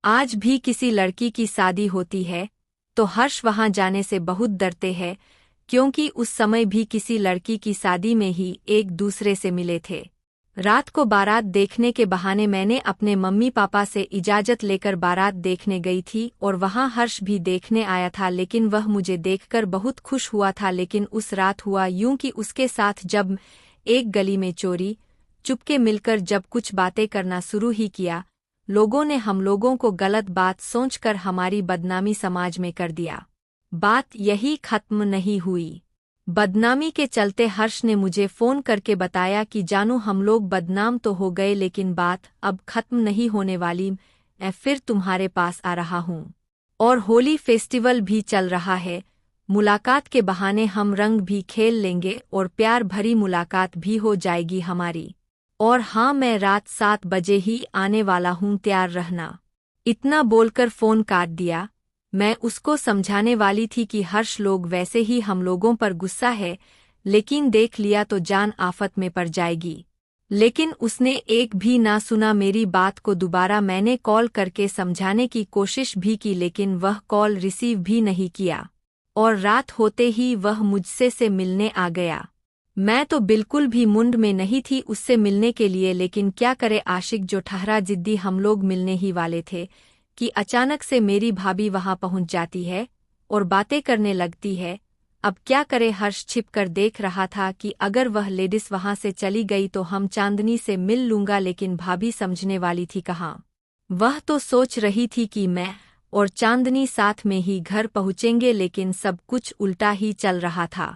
आज भी किसी लड़की की शादी होती है तो हर्ष वहां जाने से बहुत डरते हैं, क्योंकि उस समय भी किसी लड़की की शादी में ही एक दूसरे से मिले थे। रात को बारात देखने के बहाने मैंने अपने मम्मी पापा से इजाजत लेकर बारात देखने गई थी और वहां हर्ष भी देखने आया था, लेकिन वह मुझे देखकर बहुत खुश हुआ था। लेकिन उस रात हुआ यूं कि उसके साथ जब एक गली में चोरी चुपके मिलकर जब कुछ बातें करना शुरू ही किया, लोगों ने हम लोगों को गलत बात सोचकर हमारी बदनामी समाज में कर दिया। बात यही खत्म नहीं हुई। बदनामी के चलते हर्ष ने मुझे फ़ोन करके बताया कि जानू, हम लोग बदनाम तो हो गए लेकिन बात अब खत्म नहीं होने वाली, मैं फिर तुम्हारे पास आ रहा हूँ। और होली फेस्टिवल भी चल रहा है, मुलाकात के बहाने हम रंग भी खेल लेंगे और प्यार भरी मुलाकात भी हो जाएगी हमारी। और हाँ, मैं रात 7 बजे ही आने वाला हूँ, तैयार रहना। इतना बोलकर फ़ोन काट दिया। मैं उसको समझाने वाली थी कि हर्ष लोग वैसे ही हम लोगों पर गुस्सा है, लेकिन देख लिया तो जान आफत में पड़ जाएगी। लेकिन उसने एक भी ना सुना मेरी बात को। दोबारा मैंने कॉल करके समझाने की कोशिश भी की, लेकिन वह कॉल रिसीव भी नहीं किया। और रात होते ही वह मुझसे से मिलने आ गया। मैं तो बिल्कुल भी मुंड में नहीं थी उससे मिलने के लिए, लेकिन क्या करे आशिक जो ठहरा जिद्दी। हम लोग मिलने ही वाले थे कि अचानक से मेरी भाभी वहां पहुंच जाती है और बातें करने लगती है। अब क्या करे, हर्ष छिप कर देख रहा था कि अगर वह लेडीज वहां से चली गई तो हम चांदनी से मिल लूंगा, लेकिन भाभी समझने वाली थी कहाँ। वह तो सोच रही थी कि मैं और चांदनी साथ में ही घर पहुंचेंगे, लेकिन सब कुछ उल्टा ही चल रहा था।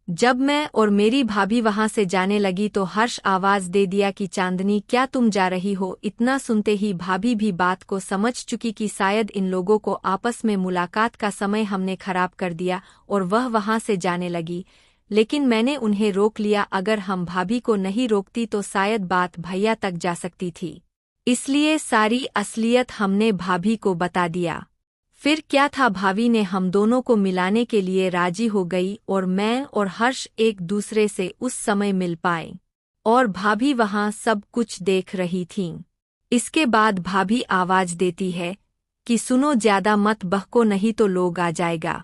जब मैं और मेरी भाभी वहां से जाने लगी तो हर्ष आवाज दे दिया कि चांदनी, क्या तुम जा रही हो? इतना सुनते ही भाभी भी बात को समझ चुकी कि शायद इन लोगों को आपस में मुलाकात का समय हमने खराब कर दिया और वह वहां से जाने लगी। लेकिन मैंने उन्हें रोक लिया। अगर हम भाभी को नहीं रोकती तो शायद बात भैया तक जा सकती थी, इसलिए सारी असलियत हमने भाभी को बता दिया। फिर क्या था, भाभी ने हम दोनों को मिलाने के लिए राजी हो गई और मैं और हर्ष एक दूसरे से उस समय मिल पाए। और भाभी वहां सब कुछ देख रही थीं। इसके बाद भाभी आवाज देती है कि सुनो, ज्यादा मत बहको नहीं तो लोग आ जाएगा।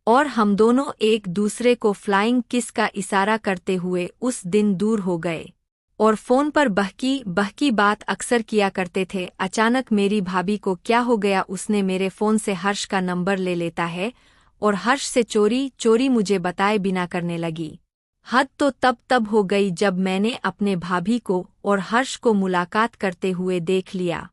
और हम दोनों एक दूसरे को फ्लाइंग किस का इशारा करते हुए उस दिन दूर हो गए और फ़ोन पर बहकी बहकी बात अक्सर किया करते थे। अचानक मेरी भाभी को क्या हो गया, उसने मेरे फ़ोन से हर्ष का नंबर ले लेता है और हर्ष से चोरी चोरी मुझे बताए बिना करने लगी। हद तो तब हो गई जब मैंने अपने भाभी को और हर्ष को मुलाकात करते हुए देख लिया,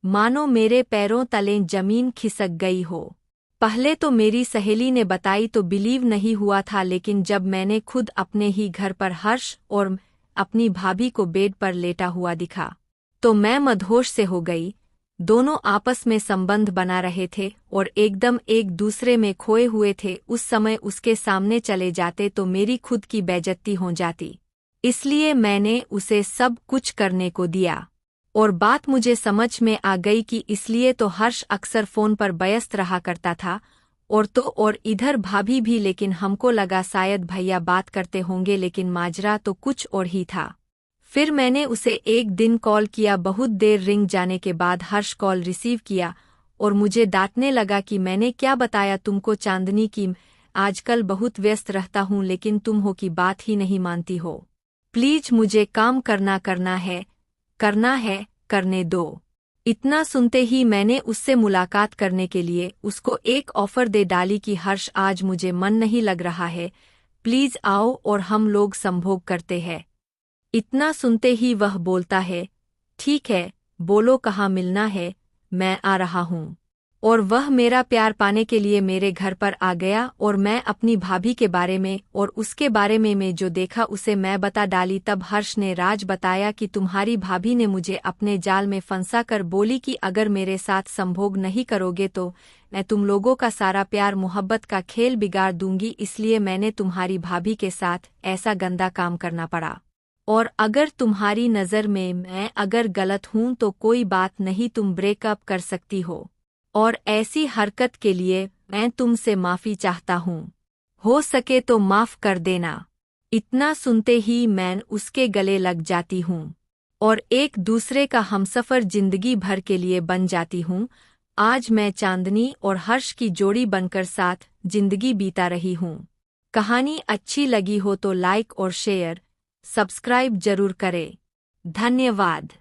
मानो मेरे पैरों तले जमीन खिसक गई हो। पहले तो मेरी सहेली ने बताई तो बिलीव नहीं हुआ था, लेकिन जब मैंने खुद अपने ही घर पर हर्ष और अपनी भाभी को बेड पर लेटा हुआ दिखा तो मैं मदहोश से हो गई। दोनों आपस में संबंध बना रहे थे और एकदम एक दूसरे में खोए हुए थे। उस समय उसके सामने चले जाते तो मेरी खुद की बेइज्जती हो जाती, इसलिए मैंने उसे सब कुछ करने को दिया। और बात मुझे समझ में आ गई कि इसलिए तो हर्ष अक्सर फ़ोन पर व्यस्त रहा करता था और इधर भाभी भी। लेकिन हमको लगा शायद भैया बात करते होंगे, लेकिन माजरा तो कुछ और ही था। फिर मैंने उसे एक दिन कॉल किया। बहुत देर रिंग जाने के बाद हर्ष कॉल रिसीव किया और मुझे डांटने लगा कि मैंने क्या बताया तुमको चांदनी की, आजकल बहुत व्यस्त रहता हूँ लेकिन तुम हो की बात ही नहीं मानती हो। प्लीज मुझे काम करना है, करने दो। इतना सुनते ही मैंने उससे मुलाकात करने के लिए उसको एक ऑफर दे डाली कि हर्ष, आज मुझे मन नहीं लग रहा है, प्लीज आओ और हम लोग संभोग करते हैं। इतना सुनते ही वह बोलता है, ठीक है, बोलो कहाँ मिलना है, मैं आ रहा हूँ। और वह मेरा प्यार पाने के लिए मेरे घर पर आ गया और मैं अपनी भाभी के बारे में और उसके बारे में मैं जो देखा उसे मैं बता डाली। तब हर्ष ने राज बताया कि तुम्हारी भाभी ने मुझे अपने जाल में फंसा कर बोली कि अगर मेरे साथ संभोग नहीं करोगे तो मैं तुम लोगों का सारा प्यार मोहब्बत का खेल बिगाड़ दूंगी, इसलिए मैंने तुम्हारी भाभी के साथ ऐसा गंदा काम करना पड़ा। और अगर तुम्हारी नज़र में मैं अगर गलत हूं तो कोई बात नहीं, तुम ब्रेकअप कर सकती हो और ऐसी हरकत के लिए मैं तुमसे माफ़ी चाहता हूँ, हो सके तो माफ़ कर देना। इतना सुनते ही मैं उसके गले लग जाती हूँ और एक दूसरे का हमसफ़र जिंदगी भर के लिए बन जाती हूँ। आज मैं चांदनी और हर्ष की जोड़ी बनकर साथ जिंदगी बीता रही हूँ। कहानी अच्छी लगी हो तो लाइक और शेयर, सब्सक्राइब जरूर करें। धन्यवाद।